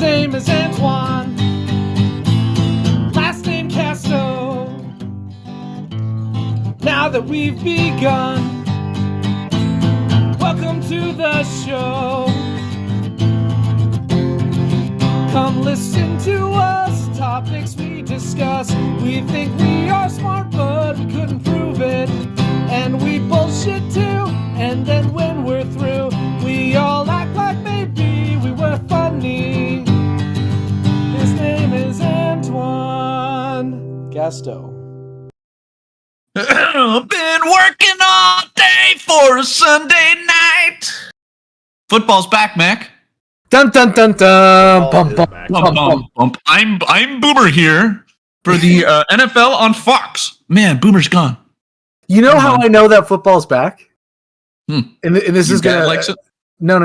name is Antwan. Last name Castoe. Now that we've begun, welcome to the show. Come listen to us, topics we discuss. We think we are smart, but we couldn't prove it. And we bullshit too, and then when we're through, we all act like maybe we were funny. His name is Antwan. Castoe. I've been working all day for a Sunday night. Football's back, Mac. Dun dun dun dun. Bum, bum, Bump, bump, bump. I'm Boomer here for the NFL on Fox. Man, Boomer's gone. You know how I know that football's back? And this Your is dad gonna likes it? No.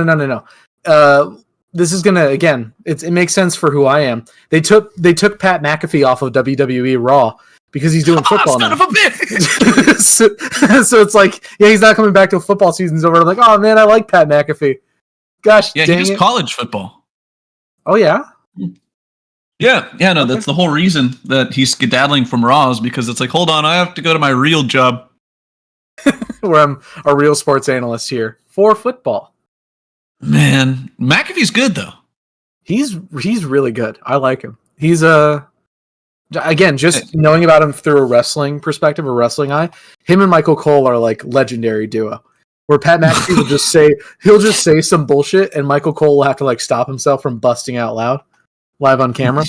This is gonna again. It makes sense for who I am. They took Pat McAfee off of WWE Raw because he's doing football now. Son of a bitch! so it's like, yeah, he's not coming back till football season's over. I'm like, oh man, I like Pat McAfee. Gosh, Yeah, dang he does it. college football. Oh yeah. Yeah, no, that's the whole reason that he's skedaddling from Raw is because it's like, hold on, I have to go to my real job. Where I'm a real sports analyst here for football. Man, McAfee's good though. He's really good. I like him. He's again, just knowing about him through a wrestling perspective, a wrestling eye, him and Michael Cole are like legendary duo. Where Pat McAfee will just say some bullshit and Michael Cole will have to like stop himself from busting out loud live on camera.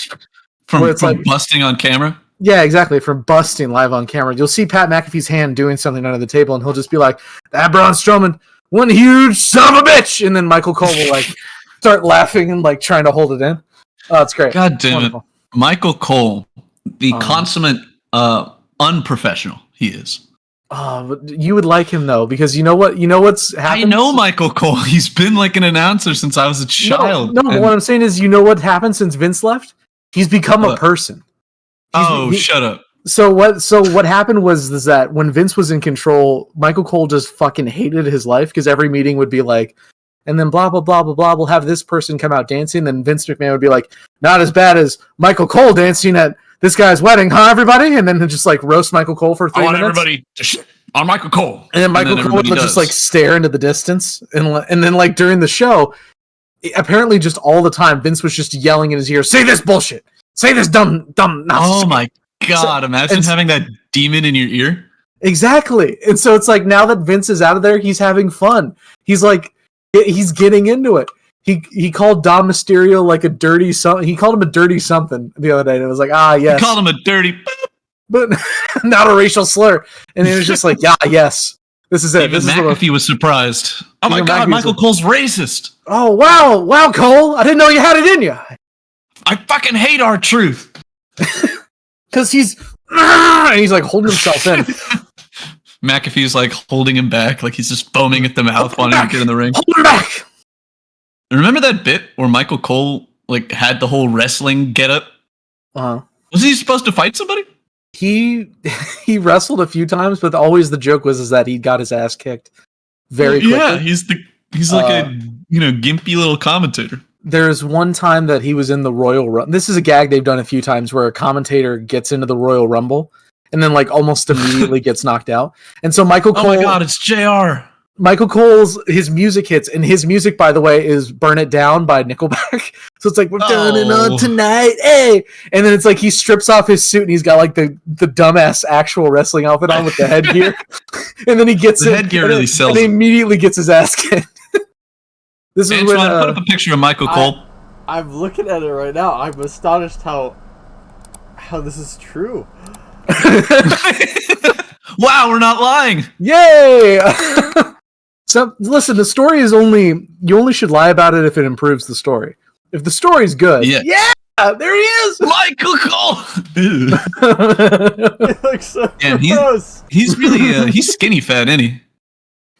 From like busting on camera? Yeah, exactly. From busting live on camera. You'll see Pat McAfee's hand doing something under the table and he'll just be like, that Braun Strowman, one huge son of a bitch. And then Michael Cole will like start laughing and like trying to hold it in. Oh, it's great. God damn it. Michael Cole, the consummate unprofessional he is. Oh, you would like him though, because you know what's happened? I know Michael Cole. He's been like an announcer since I was a child. No, but what I'm saying is, you know what happened since Vince left? He's become a person. Shut up. So what happened was that when Vince was in control, Michael Cole just fucking hated his life because every meeting would be like, and then blah, blah, blah, blah, blah, we'll have this person come out dancing. Then Vince McMahon would be like, not as bad as Michael Cole dancing at this guy's wedding, huh, everybody? And then just like roast Michael Cole for 3 minutes. I want everybody to shit on Michael Cole. And then Michael Cole would just like stare into the distance. And then like during the show, apparently just all the time, Vince was just yelling in his ear, say this bullshit. Say this dumb nonsense. Oh my God, imagine having that demon in your ear. Exactly. And so it's like now that Vince is out of there, he's having fun. He's like, he's getting into it. He called Dom Mysterio like a dirty something. He called him a dirty something the other day. And it was like, yes. He called him a dirty, but not a racial slur. And it was just like, yes, this is it. Even McAfee was surprised. Oh my God, Michael Cole's racist. Oh, wow, Cole. I didn't know you had it in you. I fucking hate R-Truth. Because he's like holding himself in. McAfee's like holding him back, like he's just foaming at the mouth, wanting to get in the ring. Hold him back. Remember that bit where Michael Cole like had the whole wrestling getup? Uh-huh. Was he supposed to fight somebody? He wrestled a few times, but always the joke was that he got his ass kicked very quickly. Yeah, he's like a gimpy little commentator. There's one time that he was in the Royal Rumble. This is a gag they've done a few times where a commentator gets into the Royal Rumble and then like almost immediately gets knocked out. And so Michael Cole... Oh my God, it's JR. Michael Cole's, his music hits, and his music, by the way, is Burn It Down by Nickelback. So it's like, we're doing it on tonight, hey! And then it's like he strips off his suit and he's got like the dumbass actual wrestling outfit on with the headgear. And then he gets the headgear really sells. And he immediately gets his ass kicked. This is Antwan, put up a picture of Michael Cole. I'm looking at it right now. I'm astonished how this is true. Wow, we're not lying. Yay! So listen, the story is you only should lie about it if it improves the story. If the story's good, yeah, there he is, Michael Cole. It looks so gross. He's really he's skinny fat, isn't he?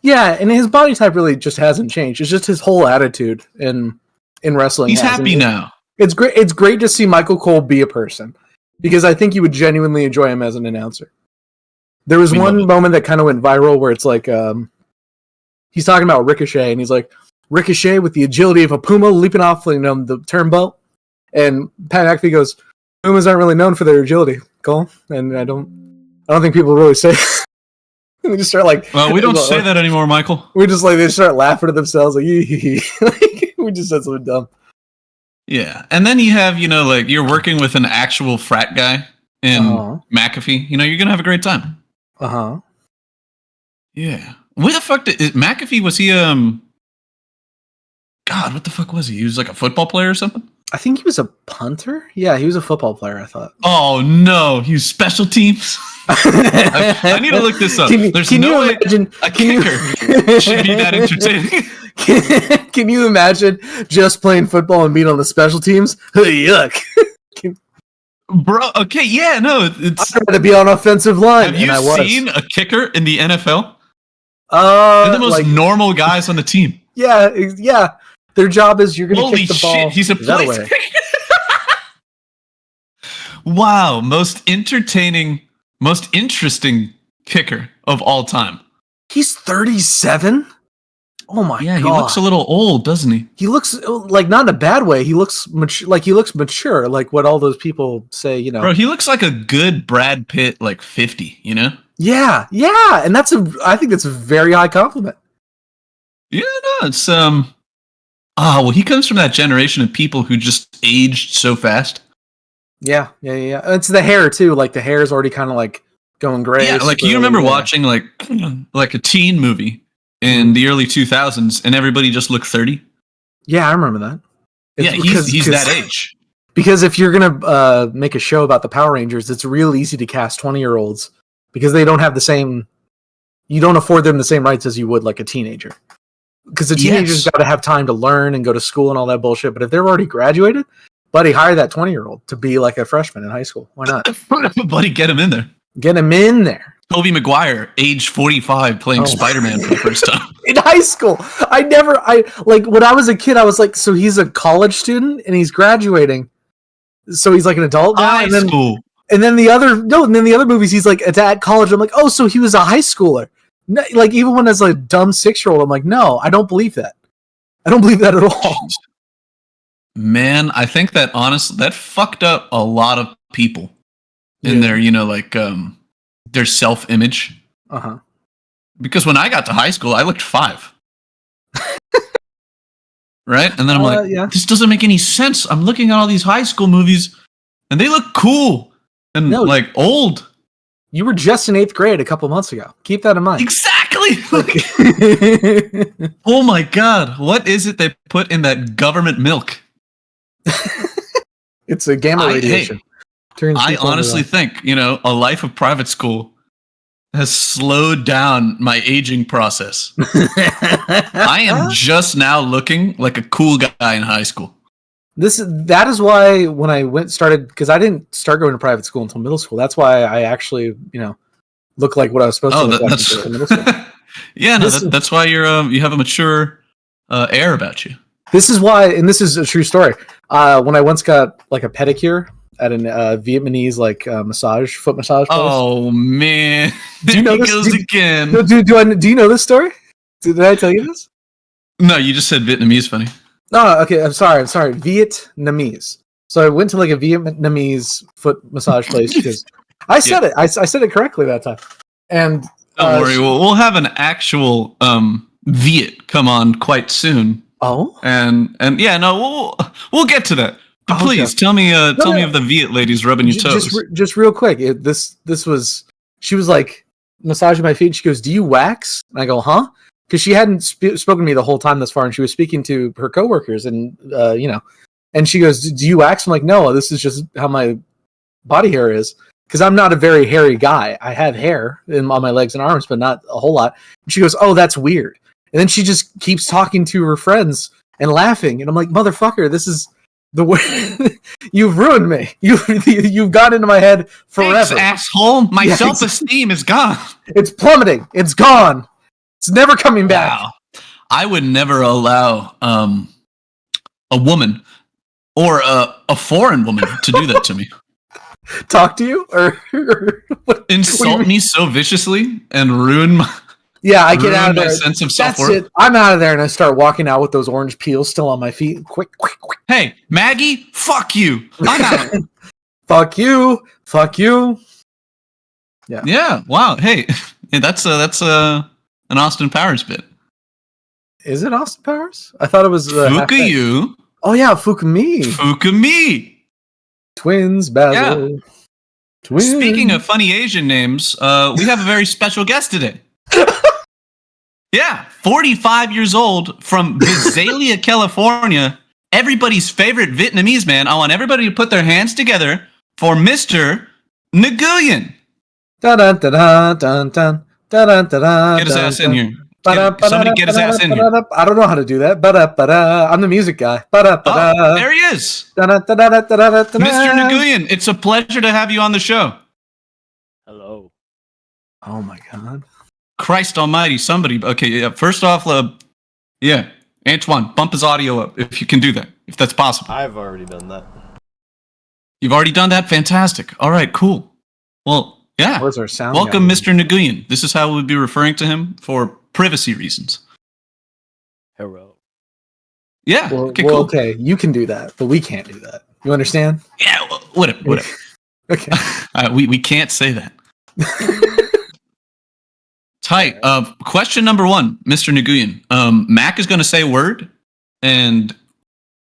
Yeah, and his body type really just hasn't changed. It's just his whole attitude in wrestling. He's happy now. It's great. It's great to see Michael Cole be a person because I think you would genuinely enjoy him as an announcer. There was one moment that kind of went viral where it's like he's talking about Ricochet and he's like, Ricochet with the agility of a puma leaping off the turnbuckle. And Pat McAfee goes, Pumas aren't really known for their agility, Cole. And I don't think people really say they just start like, well, we don't say that anymore, Michael. We just like, they start laughing at themselves like, like we just said something dumb. Yeah. And then you have, like you're working with an actual frat guy in McAfee, you're going to have a great time. Uh-huh. Yeah. Where the fuck McAfee, was he, God, what the fuck was he? He was like a football player or something? I think he was a punter. Yeah, he was a football player, I thought. Oh, no. He was special teams? I need to look this up. There's no way a kicker should be that entertaining. Can you imagine just playing football and being on the special teams? Yuck. Bro, okay, yeah, no. I'd rather be on offensive line. Have you seen a kicker in the NFL? They're the most normal guys on the team. Yeah. Their job is you're going to kick the ball. Holy shit, he's a place kicker. Wow, most interesting kicker of all time. He's 37? Oh my god. Yeah, he looks a little old, doesn't he? He looks like not in a bad way. He looks mature, like what all those people say, Bro, he looks like a good Brad Pitt, like 50, Yeah, and I think that's a very high compliment. Yeah, no, it's well, he comes from that generation of people who just aged so fast. Yeah. It's the hair too. Like the hair is already kind of like going gray. Yeah, like you remember watching like a teen movie in the early 2000s, and everybody just looked 30. Yeah, I remember that. He's that age. Because if you're gonna make a show about the Power Rangers, it's real easy to cast 20-year-olds because they don't have the same. You don't afford them the same rights as you would like a teenager. Because the teenager's got to have time to learn and go to school and all that bullshit. But if they're already graduated, buddy, hire that 20-year-old to be like a freshman in high school. Why not? Buddy, get him in there. Get him in there. Tobey Maguire, age 45, playing Spider-Man for the first time. In high school. When I was a kid, I was like, so he's a college student and he's graduating. So he's like an adult now. High school. And then the other movies, he's like at college. I'm like, oh, so he was a high schooler. No, like even when as a dumb 6-year-old, I'm like, no, I don't believe that. I don't believe that at all. Man, I think that honestly, that fucked up a lot of people in their, their self-image. Uh-huh. Because when I got to high school, I looked 5. Right? And then I'm like, this doesn't make any sense. I'm looking at all these high school movies, and they look cool and old. You were just in 8th grade a couple months ago. Keep that in mind. Exactly. Oh my god, what is it they put in that government milk? It's a gamma radiation. I honestly think, a life of private school has slowed down my aging process. I am just now looking like a cool guy in high school. That is why when I started, because I didn't start going to private school until middle school. That's why I actually, look like what I was supposed to look like in middle school. Yeah, no, that's why you have a mature air about you. This is why, and this is a true story. When I once got like a pedicure at an Vietnamese foot massage place. Oh man, do you know this? Again. Do you know this story? Did I tell you this? No, you just said Vietnamese. Funny. No, okay. I'm sorry. Vietnamese. So I went to like a Vietnamese foot massage place because I said it. I said it correctly that time. And don't worry, we'll have an actual Viet come on quite soon. Oh, and yeah, no, we'll get to that. But please tell me of the Viet ladies rubbing your toes. Just real quick. She was like massaging my feet. And she goes, "Do you wax?" And I go, "Huh?" Because she hadn't spoken to me the whole time thus far, and she was speaking to her coworkers, and and she goes, "Do you wax?" I'm like, "No, this is just how my body hair is." Because I'm not a very hairy guy. I have hair on my legs and arms, but not a whole lot. And she goes, "Oh, that's weird." And then she just keeps talking to her friends and laughing, and I'm like, "Motherfucker, this is the way you've ruined me. You've got into my head forever." Thanks, asshole. My self-esteem is gone. It's plummeting. It's gone. It's never coming back. Wow. I would never allow a woman or a foreign woman to do that to me. Talk to you or insult me so viciously and ruin Yeah, I get Ruin out of my there. sense of That's self-worth. it. I'm out of there, and I start walking out with those orange peels still on my feet. Quick. Hey, Maggie, fuck you. I'm out. Fuck you. Yeah. Wow. Hey, that's an Austin Powers bit. Is it Austin Powers? I thought it was Fuka you. Oh yeah, Fukumi. Fuka me. Twins, Basil. Yeah. Twins. Speaking of funny Asian names, we have a very special guest today. Yeah, 45 years old from Visalia, California. Everybody's favorite Vietnamese man. I want everybody to put their hands together for Mr. Nguyen. Dun, dun, dun, dun, dun, dun, dun, dun, Get his ass in here. Ba-da, Somebody get his ass in here. ba-da, I don't know how to do that. Ba-da, I'm the music guy. Oh, there he is. Mr. Nguyen, it's a pleasure to have you on the show. Hello. Oh my god. Christ almighty, somebody. Okay, yeah, first off, yeah, Antwan, bump his audio up if you can do that, if that's possible. I've already done that. You've already done that? Fantastic. All right, cool. Well, yeah. Where's our sound? Welcome, guy? Mr. Nguyen. This is how we'll be referring to him for privacy reasons. Hello. Yeah. Well, Okay, well, cool. okay, you can do that, but we can't do that. You understand? Yeah, well, whatever. Okay. We can't say that. Tight. Question number 1, Mr. Nguyen. Mac is going to say a word, and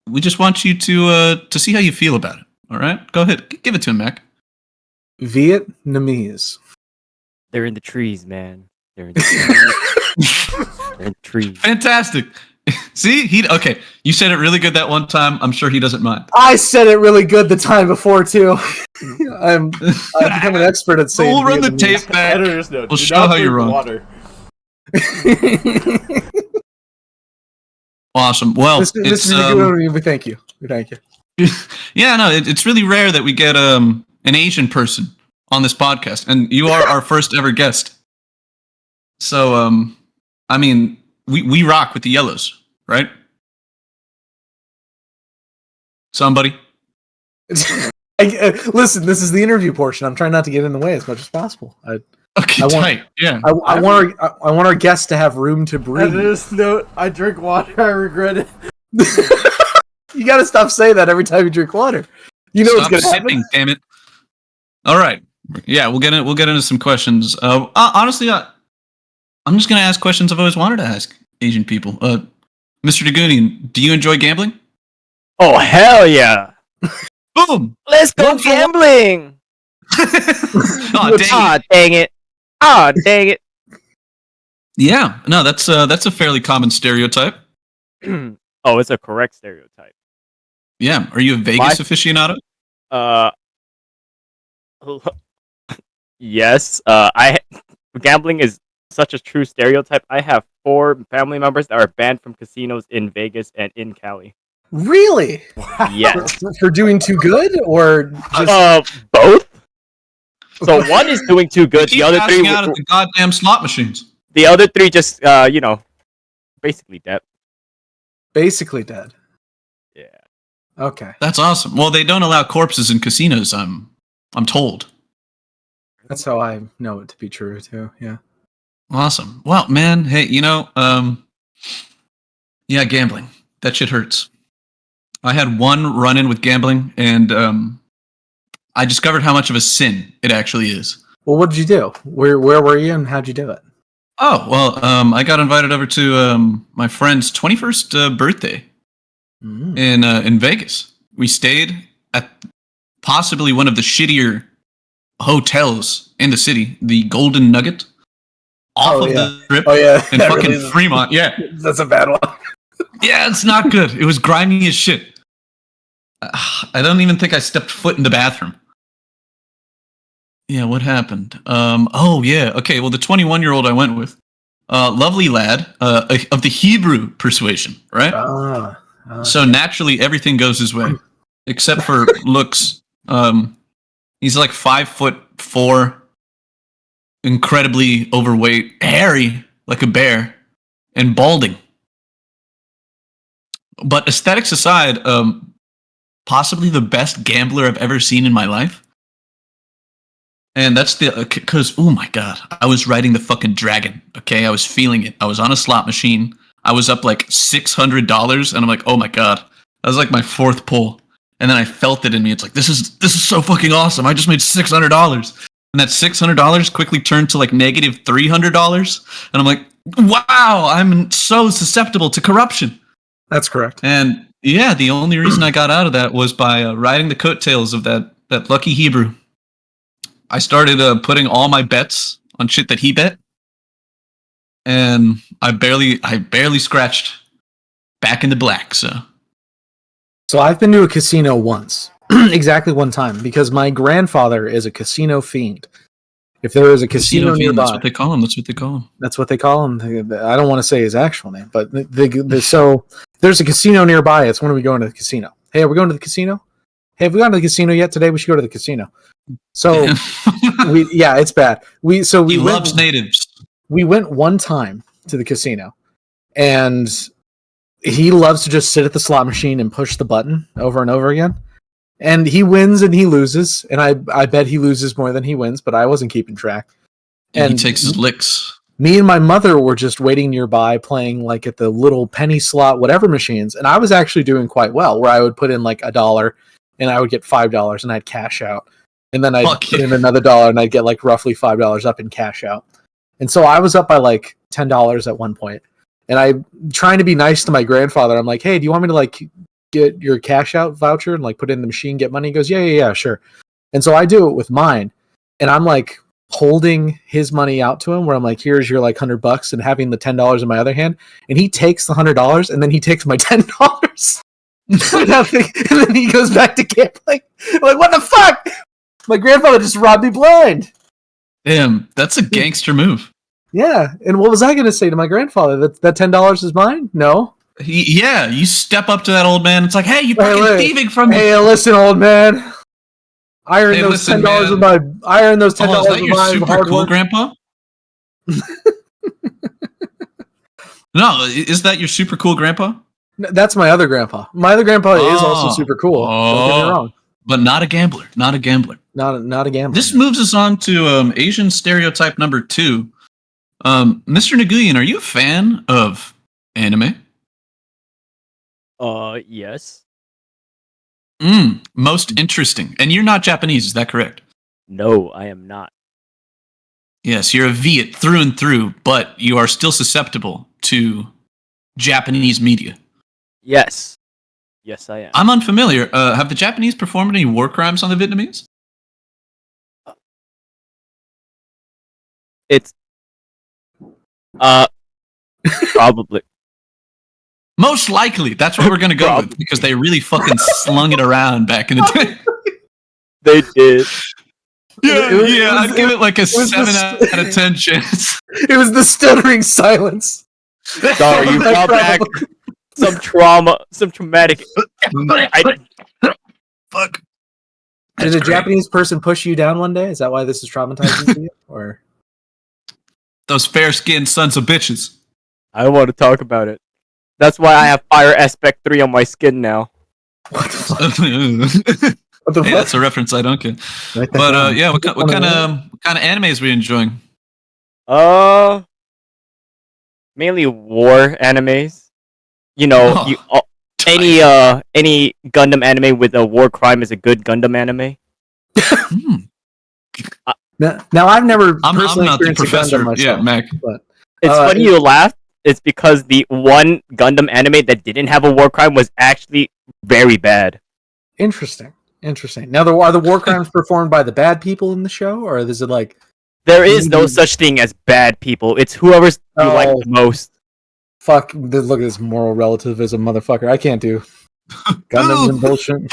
we just want you to see how you feel about it. All right? Go ahead. Give it to him, Mac. Vietnamese. They're in the trees, man. They're in the trees. They're in the trees. Fantastic. See? Okay. You said it really good that one time. I'm sure he doesn't mind. I said it really good the time before too. I've become an expert at saying. We'll run the Vietnamese. tape back. Editors note. We'll do show not how you're drink wrong. Water. Awesome. Well, Mr. it's Nguyen, we thank you. We thank you. yeah, no, it's really rare that we get an Asian person on this podcast, and you are our first ever guest. So, I mean, we rock with the yellows, right? Somebody. Listen, this is the interview portion. I'm trying not to get in the way as much as possible. Okay, I want- tight. Yeah. I want our guests to have room to breathe. Editors note. I drink water. I regret it. You got to stop saying that every time you drink water. You know Stop what's going to sipping, happen. damn it. All right. Yeah, we'll get into some questions. Honestly, I'm just gonna ask questions I've always wanted to ask Asian people. Mr. Nguyen, do you enjoy gambling? Oh, hell yeah. Boom! Let's go One for one. gambling. Oh, dang Ah, it. dang it. Ah, dang it. Yeah, no, that's a fairly common stereotype. Oh, it's a correct stereotype. Yeah, are you a Vegas aficionado? Yes. Gambling is such a true stereotype. I have 4 family members that are banned from casinos in Vegas and in Cali. Really? Yes. For doing too good, or just Both. So one is doing too good. Keep The other passing 3, out at the goddamn slot machines. the other 3 just basically dead. basically dead? Yeah. Okay, That's awesome. Well, they don't allow corpses in casinos. I'm told. that's how I know it to be true too. Yeah. Awesome. Well, man, hey, yeah, gambling. That shit hurts. I had one run-in with gambling, and I discovered how much of a sin it actually is. Well, what did you do? Where were you, and how'd you do it? Oh, well, I got invited over to my friend's 21st birthday Mm. in Vegas. We stayed at possibly one of the shittier hotels in the city, the Golden Nugget, off of the strip Oh yeah, in that fucking really is- Fremont. Yeah, that's a bad one. yeah, it's not good. It was grimy as shit. I don't even think I stepped foot in the bathroom. Yeah, what happened? Oh yeah, okay. Well, the 21-year-old I went with, lovely lad, of the Hebrew persuasion, right? So naturally, everything goes his way, except for looks. He's like 5'4", incredibly overweight, hairy like a bear, and balding. But aesthetics aside, possibly the best gambler I've ever seen in my life. And that's the because oh my god, I was riding the fucking dragon. Okay, I was feeling it. I was on a slot machine. I was up like $600, and I'm like, oh my god, that was like my fourth pull. And then I felt it in me. It's like this is so fucking awesome. I just made $600, and that $600 quickly turned to like negative $300, and I'm like, wow, I'm so susceptible to corruption. That's correct. And yeah, the only reason I got out of that was by riding the coattails of that lucky Hebrew. I started putting all my bets on shit that he bet, and I barely scratched back in the black. So I've been to a casino once, exactly one time, because my grandfather is a casino fiend. If there is a casino nearby, that's what they call him. That's what they call him. That's what they call him. I don't want to say his actual name, but so there's a casino nearby. It's when are we going to the casino? Hey, are we going to the casino? Hey, have we gone to the casino yet today? We should go to the casino. So it's bad. He loves natives. We went one time to the casino, and he loves to just sit at the slot machine and push the button over and over again. And he wins and he loses, and I bet he loses more than he wins, but I wasn't keeping track. And he takes his licks. Me and my mother were just waiting nearby, playing like at the little penny slot, whatever machines, and I was actually doing quite well, where I would put in like $1 and I would get $5 and I'd cash out. And then I'd put in another $1 and I'd get like roughly $5 up in cash out. And so I was up by like $10 at one point. And I'm trying to be nice to my grandfather. I'm like, hey, do you want me to like get your cash out voucher and like put it in the machine, get money? He goes, yeah, sure. And so I do it with mine. And I'm like holding his money out to him where I'm like, here's your like $100 and having the $10 in my other hand. And he takes the $100 and then he takes my $10. And then he goes back to gambling. I'm like, what the fuck? My grandfather just robbed me blind. Damn, that's a gangster move. Yeah, and what was I going to say to my grandfather? That $10 is mine? No. You step up to that old man. It's like, hey, you fucking thieving from me. Hey, listen, old man. I earned those $10 with my. I earned those $10 with my. Is that your super cool grandpa? No, is that your super cool grandpa? That's my other grandpa. My other grandpa is also super cool. Don't get me wrong. But not a gambler. Not a gambler. Not a gambler. This moves us on to Asian stereotype number 2. Mr. Nguyen, are you a fan of anime? Yes. Most interesting. And you're not Japanese, is that correct? No, I am not. Yes, you're a Viet through and through, but you are still susceptible to Japanese media. Yes. Yes, I am. I'm unfamiliar. Have the Japanese performed any war crimes on the Vietnamese? It's probably. Most likely. That's what we're going to go with, because they really fucking slung it around back in the day. They did. I'd give it like a 7 out of 10 chance. It was the stuttering silence. Sorry, you brought back some traumatic. Fuck. Did a Japanese person push you down one day? Is that why this is traumatizing to you? Or those fair-skinned sons of bitches. I don't want to talk about it. That's why I have Fire Aspect 3 on my skin now. What the fuck? What the fuck? That's a reference I don't get. But what kind of animes are we enjoying? Mainly war animes. You know, any Gundam anime with a war crime is a good Gundam anime. Now I've never I'm personally not the experienced a professor. Gundam myself. Yeah, Mac. But, it's funny you laugh. It's because the one Gundam anime that didn't have a war crime was actually very bad. Interesting. Now, are the war crimes performed by the bad people in the show, or is it like there is no such thing as bad people? It's whoever's you like the most. Fuck! Look at this moral relativism, motherfucker. I can't do Gundams and bullshit.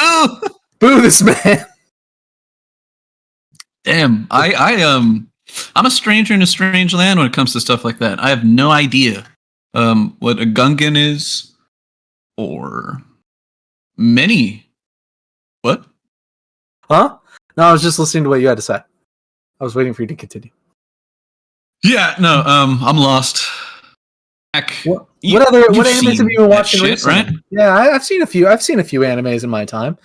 Boo this man. Damn, I'm a stranger in a strange land when it comes to stuff like that. I have no idea what a Gungan is, or many. What? Huh? No, I was just listening to what you had to say. I was waiting for you to continue. Yeah, no, I'm lost. What animes have you been watching recently? Right? Yeah, I've seen a few. I've seen a few animes in my time.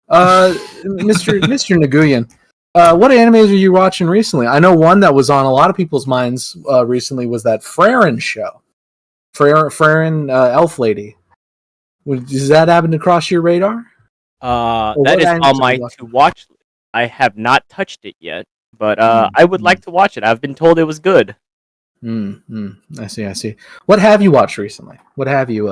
Mr. Nguyen, What animes are you watching recently? I know one that was on a lot of people's minds recently was that Freren show. Freren Elf Lady. Does that happen to cross your radar? That is on my to watch list. I have not touched it yet, but I would like to watch it. I've been told it was good. I see. What have you watched recently? What have you?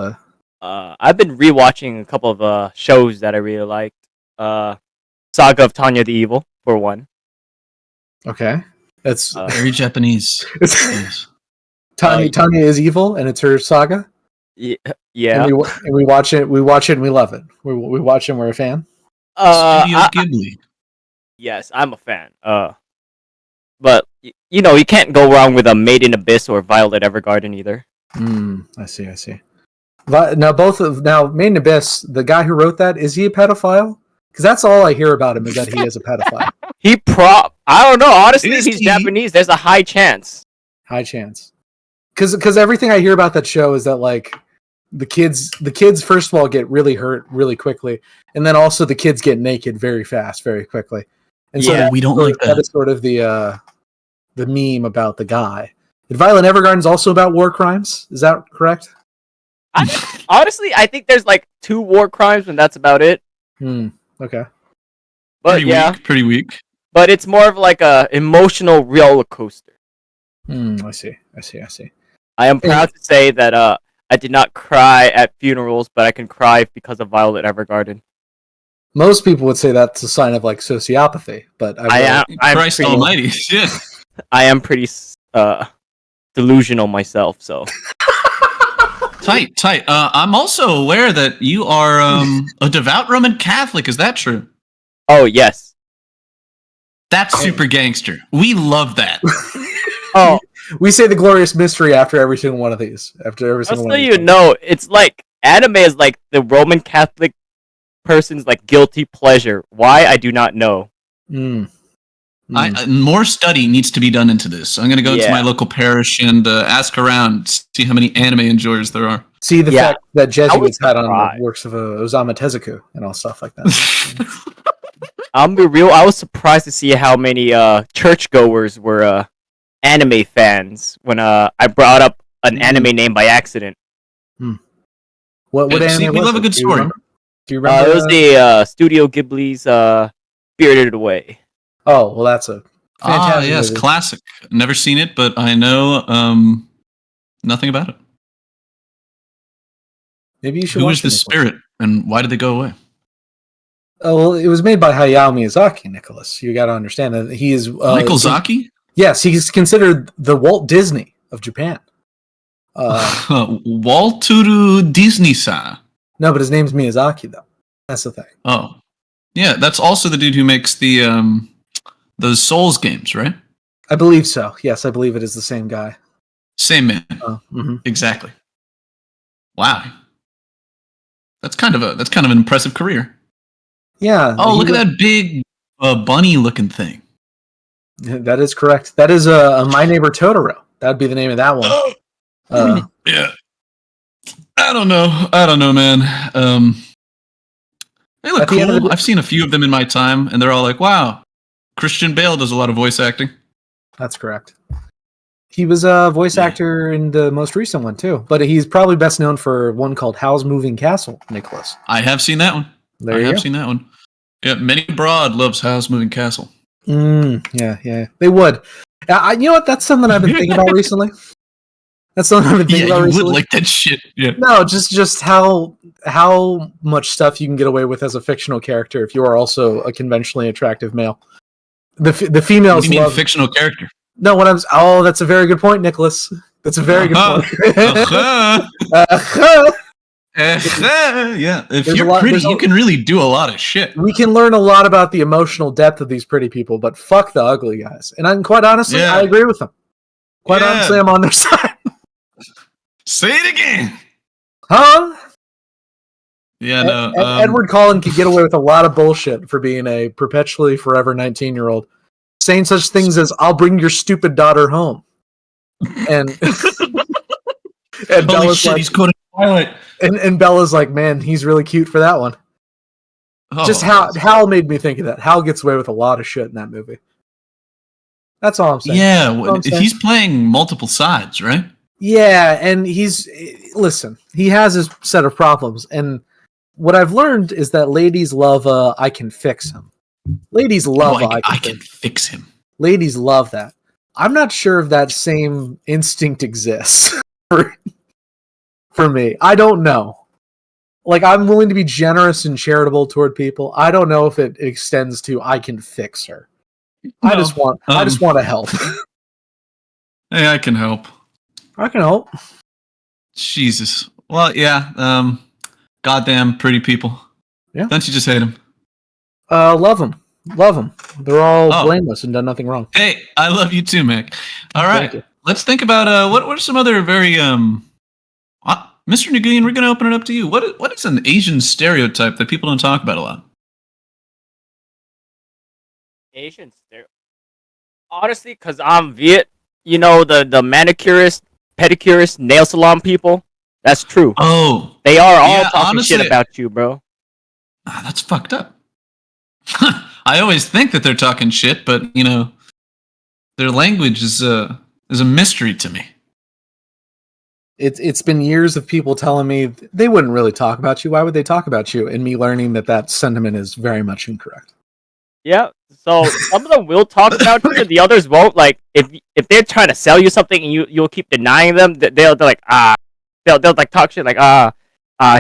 I've been rewatching a couple of shows that I really liked. Saga of Tanya the Evil, for one. Okay, that's very Japanese. Yes. Tanya is evil, and it's her saga. Yeah. And we watch it. We watch it, and we love it. We watch it, and we're a fan. Studio Ghibli. Yes, I'm a fan. But you know, you can't go wrong with a Made in Abyss or Violet Evergarden either. I see. Now, Made in Abyss, the guy who wrote that, is he a pedophile? Because that's all I hear about him is that he is a pedophile. I don't know. Honestly, he's Japanese. There's a high chance. High chance. Because everything I hear about that show is that like the kids first of all get really hurt really quickly, and then also the kids get naked very fast, very quickly. And so we don't like that. That is sort of the meme about the guy. And Violet Evergarden's also about war crimes. Is that correct? Honestly, I think there's like 2 war crimes, and that's about it. Okay. But pretty weak. But it's more of like a emotional roller coaster. I see. I am proud to say that I did not cry at funerals, but I can cry because of Violet Evergarden. Most people would say that's a sign of like sociopathy, but I'm Christ pretty, Almighty, yeah. I am pretty delusional myself, so. Tight. I'm also aware that you are a devout Roman Catholic. Is that true? Oh yes. That's super gangster. We love that. Oh, we say the glorious mystery after every single one of these. Just so you know, it's like anime is like the Roman Catholic person's like guilty pleasure. Why I do not know. More study needs to be done into this. I'm going to go to my local parish and ask around, see how many anime enjoyers there are. See the fact that Jesuits had on the works of Osamu Tezuka and all stuff like that. I'm be real. I was surprised to see how many churchgoers were anime fans when I brought up an anime name by accident. What anime? We love a good story. Do you remember? It was the Studio Ghibli's Spirited Away. Oh, well, that's a fantastic movie. Classic. Never seen it, but I know nothing about it. Maybe you should. Who is the spirit, and why did they go away? Oh, well, it was made by Hayao Miyazaki, Nicholas. You got to understand that he is Michael Zaki. Yes, he's considered the Walt Disney of Japan. Walter Disney-san. No, but his name's Miyazaki, though. That's the thing. Oh, yeah, that's also the dude who makes the those Souls games, right? I believe so. Yes, I believe it is the same guy. Same man. Exactly. Wow, that's kind of an impressive career. Yeah. Oh, look at that big bunny-looking thing. That is correct. That is a My Neighbor Totoro. That'd be the name of that one. Yeah. I don't know, man. They look cool. I've seen a few of them in my time, and they're all like, wow, Christian Bale does a lot of voice acting. That's correct. He was a voice actor in the most recent one, too. But he's probably best known for one called Howl's Moving Castle, Nicholas. I have seen that one. I have seen that one. Yeah, Many Broad loves Howl's Moving Castle. Yeah. They would. You know what? That's something I've been thinking about recently. That's something I've been thinking about recently. You would like that shit. Yeah. No, just how much stuff you can get away with as a fictional character if you are also a conventionally attractive male. The females what do you mean love fictional character. No, that's a very good point, Nicholas. That's a very good point. Yeah, if you're pretty, you can really do a lot of shit. We can learn a lot about the emotional depth of these pretty people, but fuck the ugly guys. And quite honestly, I agree with them. Quite honestly, I'm on their side. Say it again. Huh? Yeah, no. Edward Cullen could get away with a lot of bullshit for being a perpetually forever 19-year-old. Saying such things as, I'll bring your stupid daughter home. And holy Bella's shit, he's quoting Twilight. And Bella's like, man, he's really cute for that one. Oh, Just Hal made me think of that. Hal gets away with a lot of shit in that movie. That's all I'm saying. Yeah, That's all I'm saying. he's playing multiple sides, right? Yeah, and listen, he has his set of problems, and what I've learned is that ladies love I can fix him. Ladies love I can fix him. Ladies love that. I'm not sure if that same instinct exists for me. I don't know. Like, I'm willing to be generous and charitable toward people. I don't know if it extends to I can fix her. I just want to help. Hey, I can help. I can help. Jesus. Well, yeah. Goddamn pretty people. Yeah. Don't you just hate them? Love them. Love them. They're all blameless and done nothing wrong. Hey, I love you too, Mick. All right. Let's think about what are some other very Mr. Nguyen, we're going to open it up to you. What is an Asian stereotype that people don't talk about a lot? Asian stereotype. Honestly, because I'm Viet, the manicurist, pedicurist, nail salon people. That's true. Oh, they are all talking shit about you, bro. That's fucked up. I always think that they're talking shit, but their language is a mystery to me. It's been years of people telling me they wouldn't really talk about you. Why would they talk about you? And me learning that sentiment is very much incorrect. Yeah. So some of them will talk about you, and the others won't. Like if they're trying to sell you something and you'll keep denying them, they're like they'll like talk shit like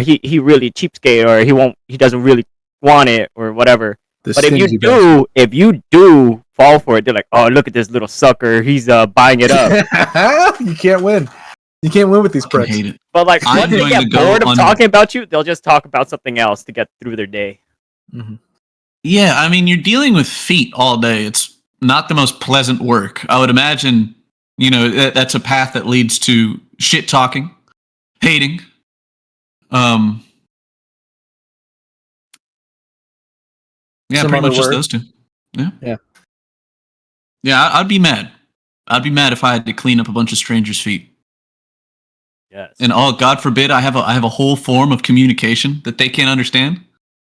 he really cheapskate, or he doesn't really want it or whatever. But if you do fall for it, they're like, oh, look at this little sucker, he's buying it up. You can't win. You can't win with these pricks. Hate it. But like once they get bored of talking about you, they'll just talk about something else to get through their day. Mm-hmm. Yeah, I mean, you're dealing with feet all day. It's not the most pleasant work. I would imagine, that's a path that leads to shit talking, hating. Yeah, Some pretty much just word. those two. Yeah. Yeah. Yeah, I'd be mad. I'd be mad if I had to clean up a bunch of strangers' feet. Yes. And God forbid, I have a whole form of communication that they can't understand.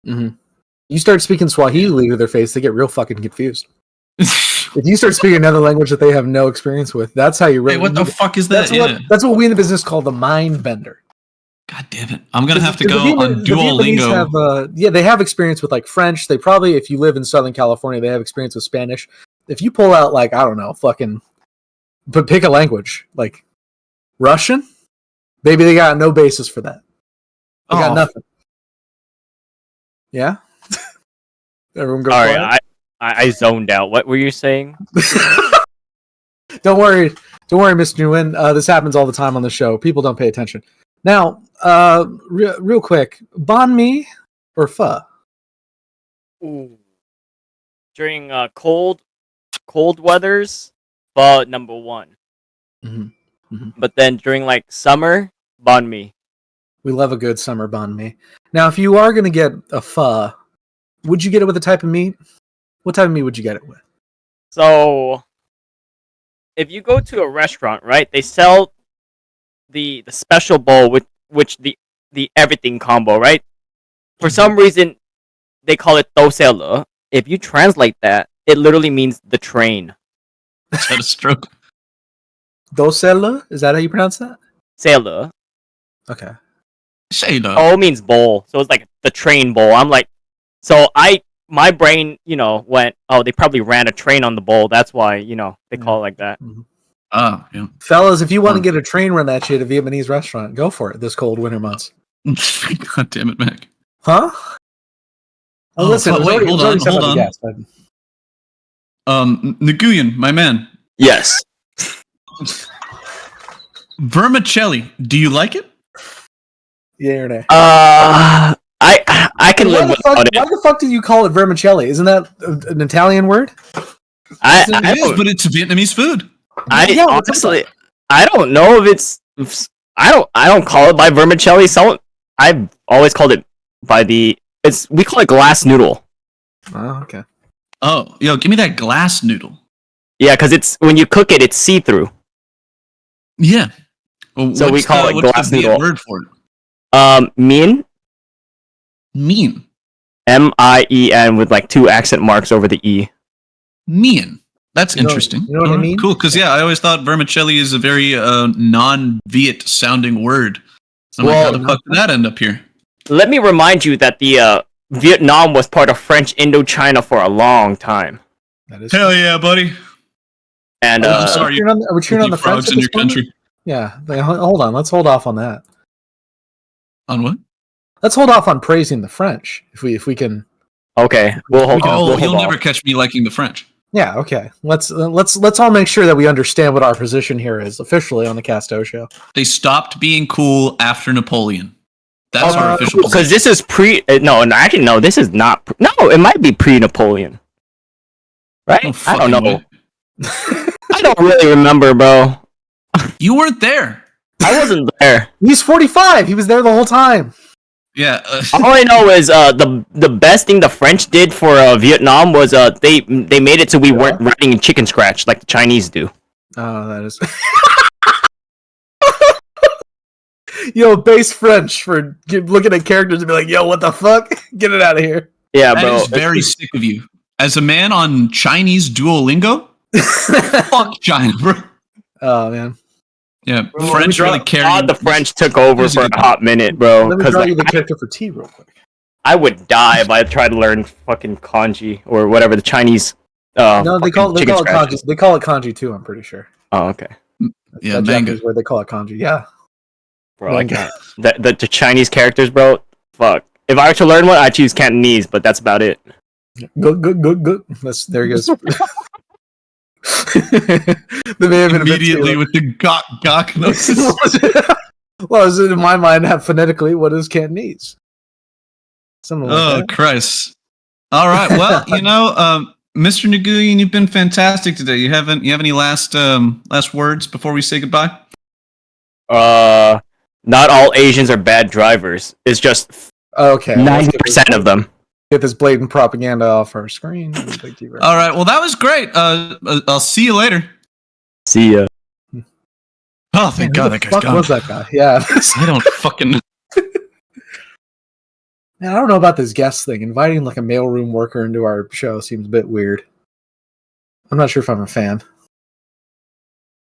Mm-hmm. You start speaking Swahili to their face, they get real fucking confused. If you start speaking another language that they have no experience with, that's how you really. Hey, what the fuck is that? That's what we in the business call the mind bender. God damn it! I'm gonna have to go on Duolingo. They have experience with like French. They probably, if you live in Southern California, they have experience with Spanish. If you pull out like, I don't know, but pick a language like Russian, baby, they got no basis for that. They got nothing. Yeah. Everyone go. All right, I zoned out. What were you saying? Don't worry, Mr. Nguyen. This happens all the time on the show. People don't pay attention. Now, real quick, banh mi or pho? Ooh. During cold weathers, pho number one. Mm-hmm. Mm-hmm. But then during like summer, banh mi. We love a good summer banh mi. Now, if you are going to get a pho, would you get it with a type of meat? What type of meat would you get it with? So, if you go to a restaurant, right, they sell the special bowl with which the everything combo, right? For some reason, they call it tosele. If you translate that, it literally means the train. Is that a stroke? Tosele? Is that how you pronounce that? Sele. Okay. Shayla. O means bowl, so it's like the train bowl. I'm like, so my brain, went, oh, they probably ran a train on the bowl. That's why, they call it like that. Mm-hmm. Oh, yeah. Fellas, if you want to get a train run at you at a Vietnamese restaurant, go for it this cold winter months. God damn it, Mac. Huh? Oh, listen, wait, hold on. Nguyen, my man. Yes. Vermicelli, do you like it? Yeah or nay? I can live without it. Why the fuck do you call it vermicelli? Isn't that an Italian word? It is, but it's Vietnamese food. Honestly, I don't know if it's. I don't call it by vermicelli. I've always called it by we call it glass noodle. Oh, okay. Oh, yo, give me that glass noodle. Yeah, because it's when you cook it, it's see through. Yeah. Well, so we call it glass noodle. Word for it? Mean. Mean. Mien with like 2 accent marks over the E. Mien. That's You know- interesting. you know what I mean? Cool, because I always thought vermicelli is a very non-Viet sounding word. I'm like, how the fuck did that end up here? Let me remind you that the Vietnam was part of French Indochina for a long time. That is Hell yeah, buddy. And I'm sorry. Are we cheering on the French frogs at in this your moment? country. Yeah. Hold on. Let's hold off on that. On what? Let's hold off on praising the French if we can. okay, we'll hold. Oh, we'll you'll hold never off. catch me liking the French. Yeah. Okay. Let's all make sure that we understand what our position here is officially on the Castoe show. They stopped being cool after Napoleon. That's our official Because position. this is actually no, this is not. No, it might be pre-Napoleon, right? No I fucking don't know. way. I don't really remember, bro. You weren't there. I wasn't there. He's 45. He was there the whole time. Yeah. All I know is the best thing the French did for Vietnam was they made it so we weren't writing in chicken scratch like the Chinese do. Oh, that is. Yo, base French for looking at characters and be like, yo, what the fuck? Get it out of here. Yeah, That bro. is very sick of you. As a man on Chinese Duolingo, fuck China, bro. Oh, man. Yeah, Bro, French really carrying. God, the French took over Here's a for a good hot minute, bro. Let me Because draw you the character for T real quick. I would die if I tried to learn fucking kanji or whatever the Chinese. No, they call it chicken kanji. scratches. They call it kanji too, I'm pretty sure. Oh, okay, Yeah, That manga. Japanese word, they call it kanji. Yeah. bro. I Manga. can't. The Chinese characters, bro. Fuck. If I were to learn one, I'd choose Cantonese, but that's about it. Good. There he goes. The man have been Immediately with the gok noses. Well, is it in my mind have phonetically what is Cantonese? Something like Oh that. Christ! All right, well, Mr. Nguyen, you've been fantastic today. You have any last words before we say goodbye? Not all Asians are bad drivers. It's just Okay. let's 90% of them. Get this blatant propaganda off our screen. Thank you very All right, well, that was great. I'll see you later. See ya. Oh, thank God Who the that guy's fuck gone. was that guy? Yeah. I don't fucking. Man, I don't know about this guest thing. Inviting like a mailroom worker into our show seems a bit weird. I'm not sure if I'm a fan.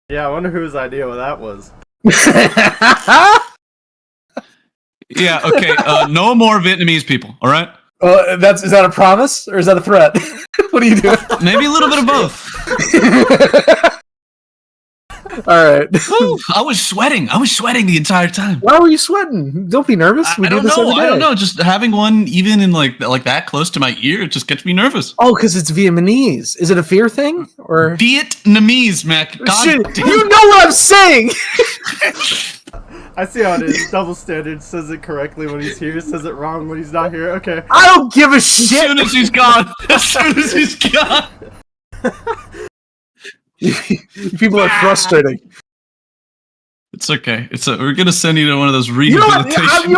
Yeah, I wonder whose idea that was. Yeah. Okay. No more Vietnamese people. All right. Is that a promise or is that a threat? What are you doing? Maybe a little bit of both. All right. Whew, I was sweating the entire time. Why were you sweating? Don't be nervous. We I do don't this know. every day. I don't know. Just having one even in like that close to my ear, it just gets me nervous. Oh, because it's Vietnamese. Is it a fear thing or? Vietnamese, Mac. God Shit, damn. you know what I'm saying. I see how it is. Double standard. Says it correctly when he's here. Says it wrong when he's not here. Okay. I don't give a As shit. soon as he's gone. As soon as he's gone. People are frustrating. It's okay. We're gonna send you to one of those You know what? rehabilitation.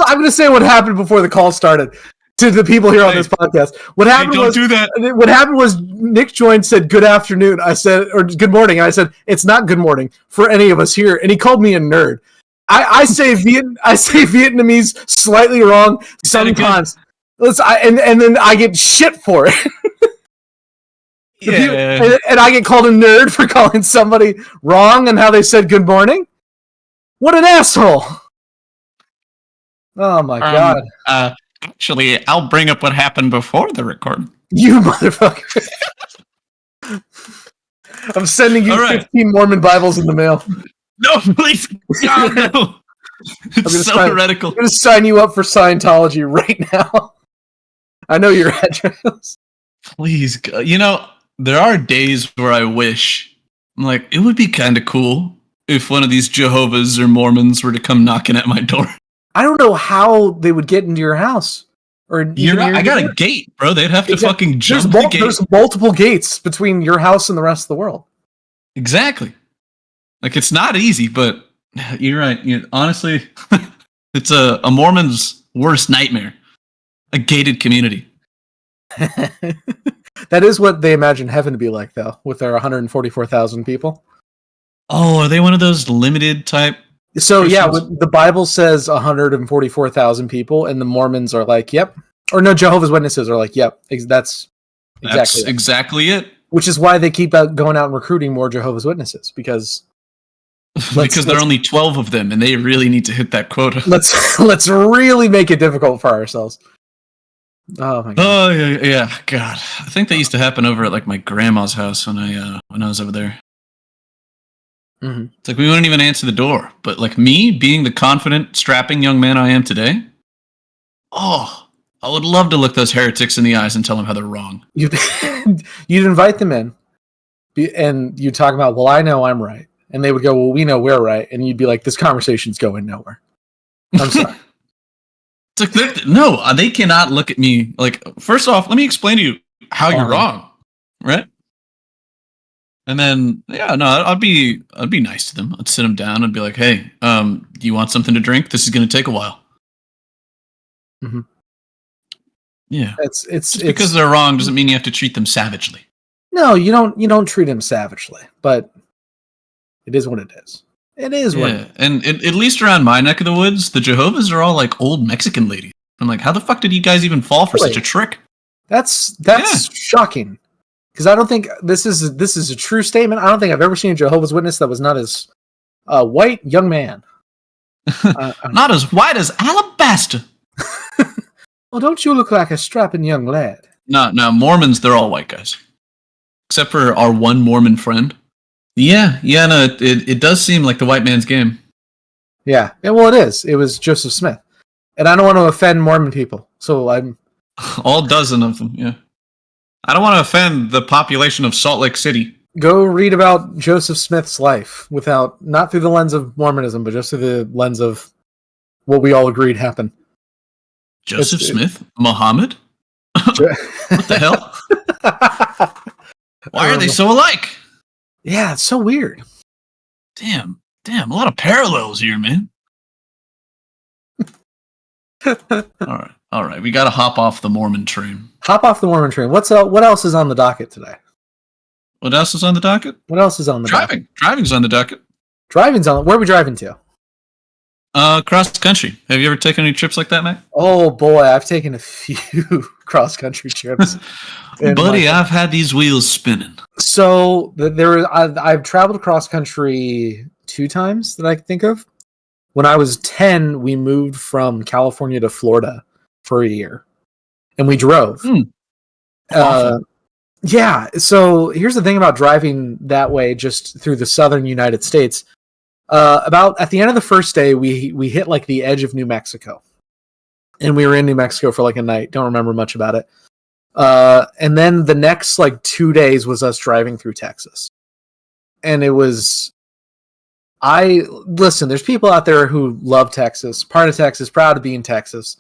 I'm gonna say what happened before the call started to the people here on Hey. this podcast. What Hey, happened don't was do that. What happened was Nick joined, said good afternoon. I said or good morning. And I said it's not good morning for any of us here, and he called me a nerd. I say Vietnamese slightly wrong sometimes. And then I get shit for it. Yeah. And I get called a nerd for calling somebody wrong and how they said good morning. What an asshole! Oh my god! Actually, I'll bring up what happened before the recording. You motherfucker! I'm sending you All right. 15 Mormon Bibles in the mail. No, please, God, no. It's so heretical. I'm gonna sign you up for Scientology right now. I know your address. Please, there are days where I wish, like, it would be kind of cool if one of these Jehovah's or Mormons were to come knocking at my door. I don't know how they would get into your house. Or I got a gate, bro. They'd have to fucking jump the gate. There's multiple gates between your house and the rest of the world. Exactly. Like, it's not easy, but you're right. Honestly, it's a Mormon's worst nightmare. A gated community. That is what they imagine heaven to be like, though, with their 144,000 people. Oh, are they one of those limited type? So, yeah, Christians? the Bible says 144,000 people, and the Mormons are like, yep, Or no, Jehovah's Witnesses are like, yep, that's exactly it. Which is why they keep going out and recruiting more Jehovah's Witnesses, because there are only 12 of them, and they really need to hit that quota. Let's really make it difficult for ourselves. Oh my god. Oh yeah. God, I think that used to happen over at like my grandma's house when I was over there. Mm-hmm. It's like we wouldn't even answer the door, but like me being the confident, strapping young man I am today, I would love to look those heretics in the eyes and tell them how they're wrong. You'd invite them in, and you'd talk about, well, I know I'm right. And they would go, well, we know we're right. And you'd be like, this conversation's going nowhere. I'm sorry. It's like, no, they cannot look at me like, first off, let me explain to you how you're wrong, right? And then, I'd be nice to them. I'd sit them down and be like, hey, do you want something to drink? This is going to take a while. Mm-hmm. Yeah. It's because they're wrong doesn't mean you have to treat them savagely. No, you don't treat them savagely, but it is what it is. It is what it is. And at least around my neck of the woods, the Jehovah's are all like old Mexican ladies. I'm like, how the fuck did you guys even fall for such a trick? That's shocking. Because I don't think this is a true statement. I don't think I've ever seen a Jehovah's Witness that was not as white young man. Not as white as alabaster. Well, don't you look like a strapping young lad? No, Mormons, they're all white guys. Except for our one Mormon friend. Yeah, no, it does seem like the white man's game. Yeah, well, it is. It was Joseph Smith. And I don't want to offend Mormon people, so I'm... All dozen of them, yeah. I don't want to offend the population of Salt Lake City. Go read about Joseph Smith's life, not through the lens of Mormonism, but just through the lens of what we all agreed happened. Joseph Smith? Muhammad? What the hell? Why are they so alike? Yeah, it's so weird. Damn, a lot of parallels here, man. All right. We got to hop off the Mormon train. Hop off the Mormon train. What else is on the docket today? What else is on the docket? What else is on the docket? Driving's on the docket. Driving's on. Where are we driving to? Cross country. Have you ever taken any trips like that, Mac? Oh boy, I've taken a few cross country trips. Buddy, I've had these wheels spinning. So I've traveled cross country 2 times that I can think of. When I was 10, we moved from California to Florida for a year, and we drove. Yeah. So here's the thing about driving that way, just through the southern United States. About at the end of the first day, we hit like the edge of New Mexico, and we were in New Mexico for like a night. Don't remember much about it. And then the next like 2 days was us driving through Texas, and it was. Listen. There's people out there who love Texas, part of Texas, proud to be in Texas,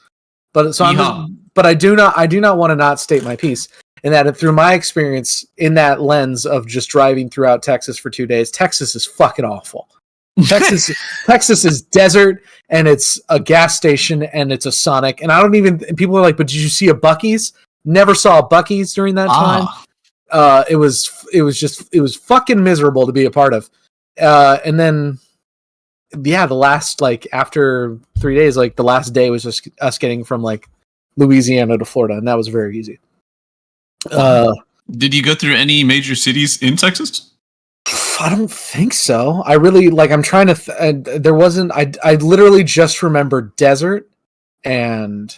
but I do not want to not state my piece. And that through my experience in that lens of just driving throughout Texas for 2 days, Texas is fucking awful. Texas is desert, and it's a gas station, and it's a Sonic, and people are like, but did you see a Buc-ee's? Never saw a Buc-ee's during that time. It was fucking miserable to be a part of. And then, the last, like, after 3 days, like, the last day was just us getting from, like, Louisiana to Florida, and that was very easy. Did you go through any major cities in Texas? I don't think so. I really, like, I'm trying to, there wasn't, I literally just remember desert and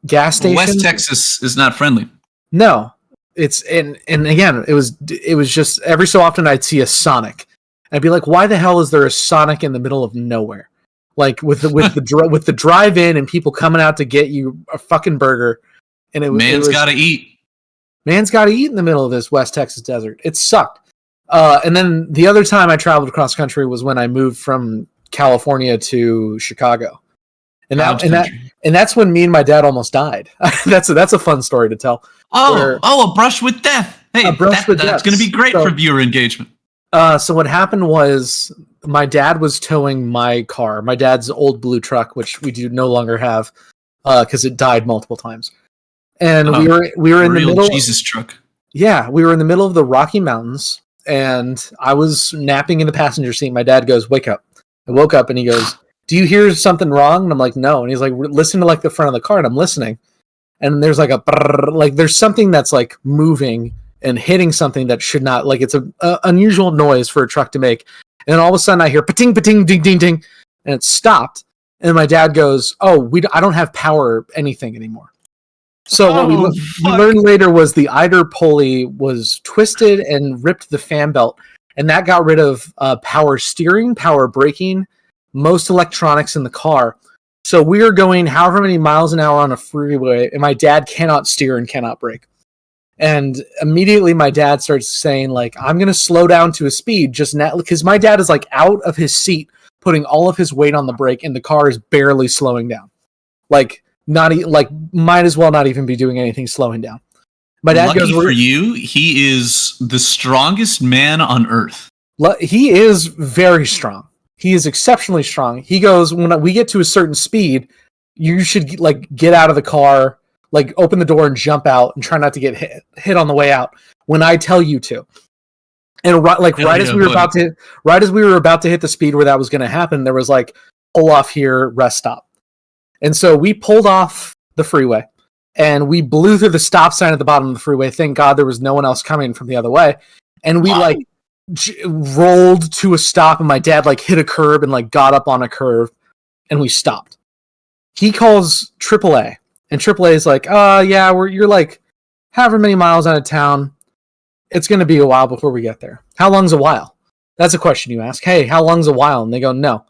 gas stations. West Texas is not friendly. No. It's, and again, it was just, every so often I'd see a Sonic. I'd be like, why the hell is there a Sonic in the middle of nowhere? Like with the drive-in and people coming out to get you a fucking burger, and Man's got to eat. Man's got to eat in the middle of this West Texas desert. It sucked. And then the other time I traveled across country was when I moved from California to Chicago, and that's when me and my dad almost died. That's a fun story to tell. A brush with death. Hey, that's going to be great for viewer engagement. So what happened was my dad was towing my car, my dad's old blue truck, which we do no longer have because it died multiple times. And we were in the middle. Jesus truck. Yeah, we were in the middle of the Rocky Mountains, and I was napping in the passenger seat. My dad goes, "Wake up!" I woke up, and he goes, "Do you hear something wrong?" And I'm like, "No." And he's like, "Listen to like the front of the car," and I'm listening. and there's like a brrr, like there's something that's like moving and hitting something that should not, like it's a unusual noise for a truck to make. And then all of a sudden I hear pating, pating, ding, ding, ding, and it stopped. And my dad goes, "Oh, I don't have power anything anymore." So what we learned later was the Eider pulley was twisted and ripped the fan belt, and that got rid of power steering, power braking, most electronics in the car. So we are going however many miles an hour on a freeway, and my dad cannot steer and cannot brake. And immediately my dad starts saying, like, I'm going to slow down to a speed just now, because my dad is like out of his seat, putting all of his weight on the brake, and the car is barely slowing down. Like, might as well not even be doing anything slowing down. My dad Lucky goes, for you, he is the strongest man on earth. He is very strong. He is exceptionally strong. He goes, when we get to a certain speed, you should like get out of the car, like open the door and jump out and try not to get hit on the way out when I tell you to. And right as we were about to hit the speed where that was going to happen, there was like, pull off here, rest stop. And so we pulled off the freeway and we blew through the stop sign at the bottom of the freeway. Thank God there was no one else coming from the other way. And we rolled to a stop, and my dad like hit a curb and like got up on a curve, and we stopped. He calls AAA, and AAA is like, yeah, you're like however many miles out of town. It's going to be a while before we get there. How long's a while? That's a question you ask. Hey, how long's a while? And they go, no,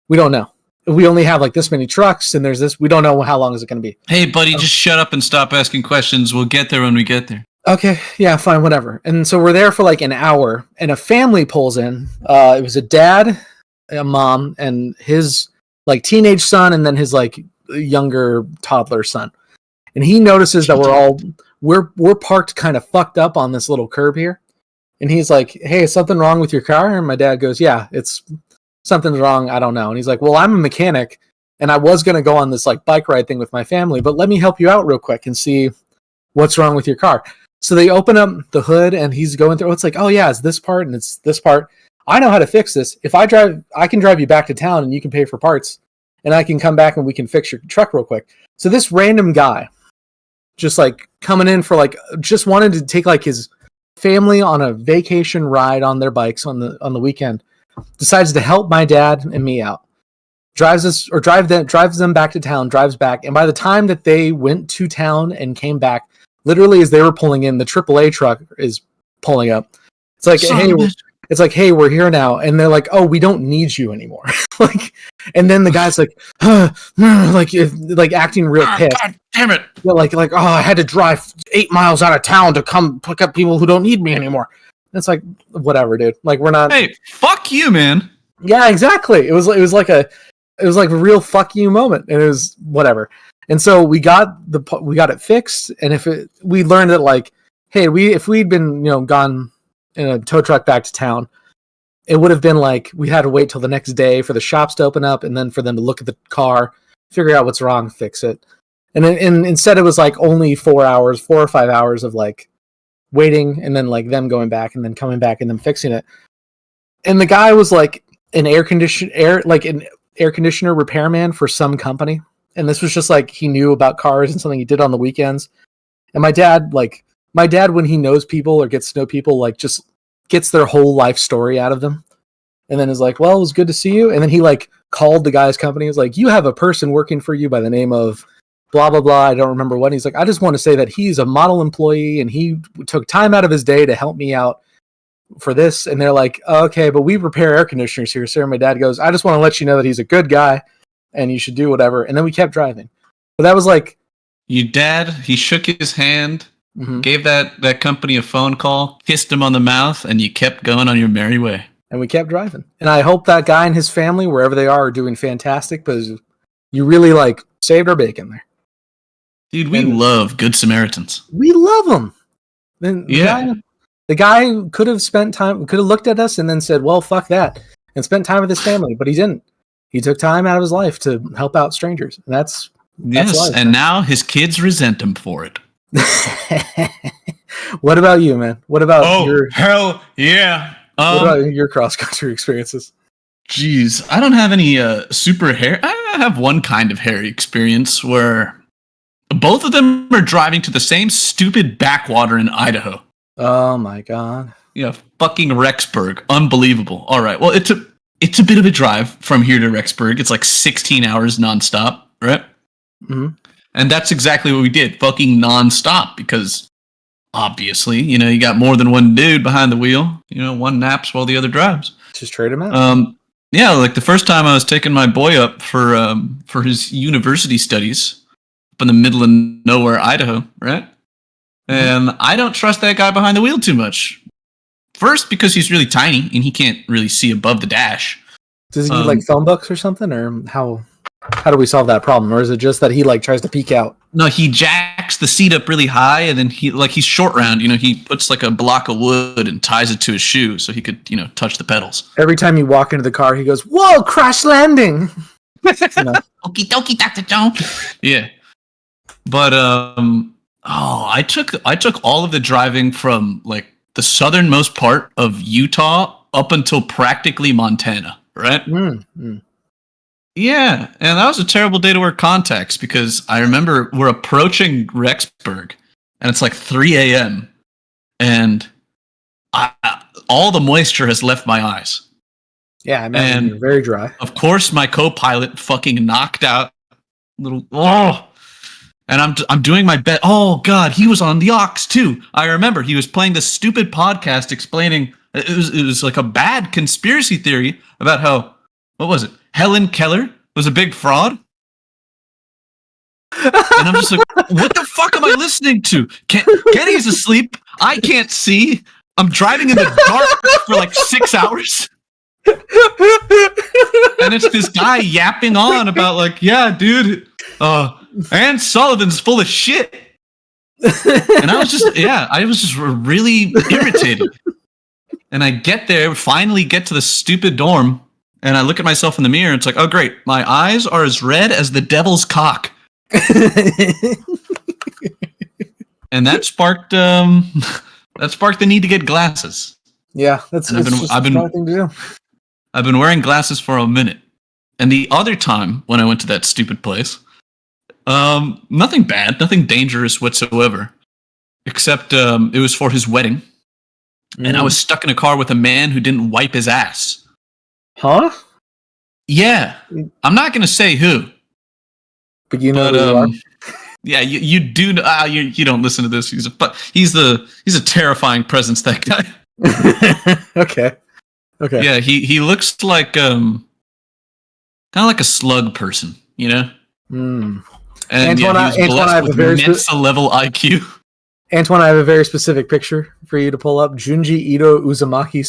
we don't know. We only have like this many trucks, and there's this. We don't know how long is it going to be. Hey, buddy, just shut up and stop asking questions. We'll get there when we get there. Okay, yeah, fine, whatever. And so we're there for like an hour, and a family pulls in. It was a dad, a mom, and his like teenage son, and then his like younger toddler son. And he notices that we're parked kind of fucked up on this little curb here. And he's like, "Hey, is something wrong with your car?" And my dad goes, "Yeah, it's something's wrong. I don't know." And he's like, "Well, I'm a mechanic, and I was gonna go on this like bike ride thing with my family, but let me help you out real quick and see what's wrong with your car." So they open up the hood, and he's going through. It's like, "Oh yeah, it's this part and it's this part. I know how to fix this. If I can drive you back to town, and you can pay for parts, and I can come back and we can fix your truck real quick." So this random guy, just like coming in for like, just wanted to take like his family on a vacation ride on their bikes on the weekend, decides to help my dad and me out. Drives them back to town. Drives back, and by the time that they went to town and came back, literally as they were pulling in, the AAA truck is pulling up. It's like, hey, we're here now. And they're like, "Oh, we don't need you anymore." Like, and then the guy's like, like acting real pissed. God damn it. Like, "Oh, I had to drive 8 miles out of town to come pick up people who don't need me anymore." And it's like, whatever, dude. Like, we're not. Hey, fuck you, man. Yeah, exactly. It was like a real fuck you moment, and it was whatever. And so we got it fixed, and we learned that like, hey, if we'd been gone in a tow truck back to town, it would have been like we had to wait till the next day for the shops to open up, and then for them to look at the car, figure out what's wrong, fix it. And instead it was like only 4 or 5 hours of like waiting, and then like them going back and then coming back and then fixing it. And the guy was like an air conditioner repairman for some company. And this was just like he knew about cars and something he did on the weekends. And my dad, when he knows people or gets to know people, like just gets their whole life story out of them. And then is like, "Well, it was good to see you." And then he like called the guy's company. He was like, "You have a person working for you by the name of blah, blah, blah." I don't remember what. He's like, "I just want to say that he's a model employee and he took time out of his day to help me out for this." And they're like, "Okay, but we repair air conditioners here, sir." And my dad goes, "I just want to let you know that he's a good guy and you should do whatever." And then we kept driving. But that was like, Your dad, he shook his hand, mm-hmm. gave that company a phone call, kissed him on the mouth, and you kept going on your merry way. And we kept driving. And I hope that guy and his family, wherever they are doing fantastic, because you really like saved our bacon there. Dude, we love Good Samaritans. We love them. Yeah. The guy could have looked at us and then said, "Well, fuck that," and spent time with his family, but he didn't. He took time out of his life to help out strangers. And that's life, and now his kids resent him for it. What about you, man? What about hell yeah. What about your cross-country experiences? Jeez, I don't have any super hair. I have one kind of hairy experience where Both of them are driving to the same stupid backwater in Idaho. Oh my god. Yeah, fucking Rexburg. Unbelievable. All right. Well, it's a bit of a drive from here to Rexburg. It's like 16 hours nonstop, right? Mm-hmm. And that's exactly what we did. Fucking nonstop because obviously, you got more than one dude behind the wheel. One naps while the other drives. Just trade him out. Yeah, like the first time I was taking my boy up for his university studies up in the middle of nowhere, Idaho, right? And I don't trust that guy behind the wheel too much. First, because he's really tiny and he can't really see above the dash. Does he need like phone books or something, or how do we solve that problem? Or is it just that he like tries to peek out? No, he jacks the seat up really high, and then he's short round. He puts like a block of wood and ties it to his shoe so he could touch the pedals. Every time you walk into the car, he goes, "Whoa, crash landing!" Okie dokie, Dr. Jones. Yeah, but I took all of the driving from like the southernmost part of Utah up until practically Montana, right? Yeah, and that was a terrible day to wear contacts because I remember we're approaching Rexburg, and it's like 3 a.m., and all the moisture has left my eyes. Yeah, I imagine you're very dry. Of course, my co-pilot fucking knocked out and I'm doing my best. Oh god, he was on the aux too. I remember he was playing this stupid podcast explaining it was like a bad conspiracy theory about how, what was it? Helen Keller was a big fraud. And I'm just like, what the fuck am I listening to? Kenny's asleep. I can't see. I'm driving in the dark for like 6 hours. And it's this guy yapping on about like, yeah, dude, Ann Sullivan's full of shit. And I was just really irritated. And I get there, finally get to the stupid dorm, and I look at myself in the mirror, and it's like, oh great, my eyes are as red as the devil's cock. And that sparked the need to get glasses. Yeah, that's I've been thing to do. I've been wearing glasses for a minute. And the other time when I went to that stupid place, nothing bad, nothing dangerous whatsoever, except it was for his wedding. And I was stuck in a car with a man who didn't wipe his ass. Huh? Yeah. I'm not going to say who. But you know who you are? Yeah, you do. You don't listen to this. He's a terrifying presence, that guy. Okay. Yeah, he looks like kind of like a slug person, And Antwan, he was blessed with Mensa level IQ. Antwan, I have a very specific picture for you to pull up. Junji Ito Uzumaki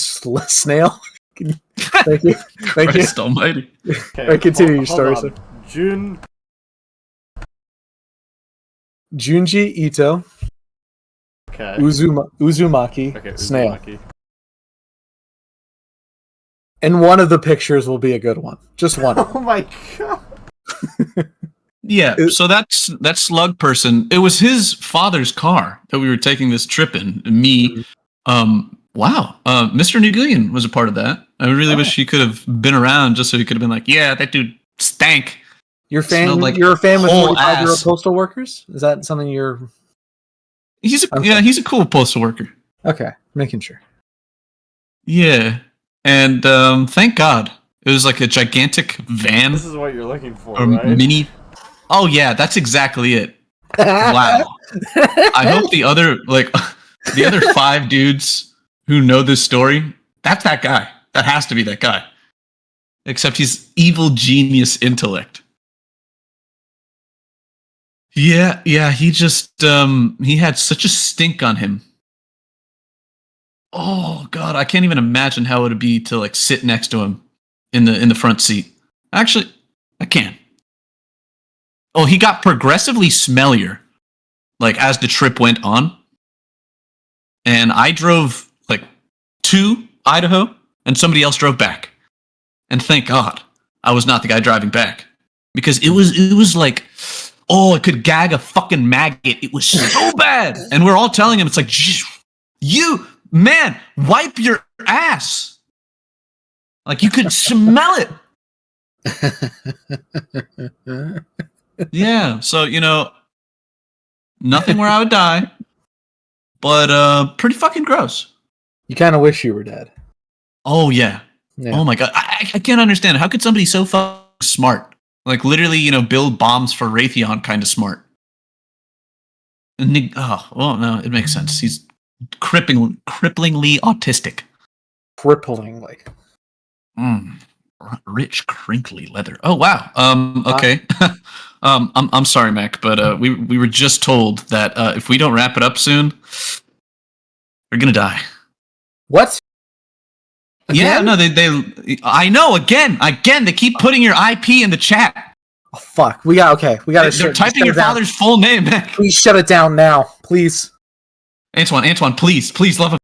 snail. Thank you. Thank Christ almighty. Okay, Right, continue your story, on. sir. Junji Ito Okay. Uzumaki Okay, snail. Uzumaki. And one of the pictures will be a good one. Just one. Oh my god. Yeah, so that slug person, it was his father's car that we were taking this trip in. Me, Mr. Nguyen was a part of that. I really wish he could have been around just so he could have been like, yeah, that dude stank. You're a fan with whole 45-year-old ass. postal workers? Is that something you're... He's a cool postal worker. Okay, making sure. Yeah, and thank God it was like a gigantic van This is what you're looking for, or right? mini. Oh yeah, that's exactly it. Wow. I hope the other 5 dudes who know this story, that's that guy. That has to be that guy. Except he's evil genius intellect. Yeah, he just he had such a stink on him. Oh god, I can't even imagine how it would be to like sit next to him in the front seat. Actually, I can. Oh, he got progressively smellier like as the trip went on. And I drove like to Idaho and somebody else drove back. And thank God I was not the guy driving back. Because it was like, oh, it could gag a fucking maggot. It was so bad. And we're all telling him, it's like, you, man, wipe your ass. Like you could smell it. Yeah. So, Nothing where I would die. But pretty fucking gross. You kind of wish you were dead. Oh yeah. Yeah. Oh my god. I can't understand. How could somebody so fucking smart? Like literally, build bombs for Raytheon kind of smart. And no, it makes sense. He's cripplingly autistic. Cripplingly. Rich, crinkly leather. Oh wow. Okay. I'm sorry, Mac, but we were just told that if we don't wrap it up soon, we're gonna die. What? Yeah, Again? no, they. I know. Again, they keep putting your IP in the chat. Oh, fuck. We got They're typing your father's full name, Mac. Please shut it down now, please. Antwan, please, love him.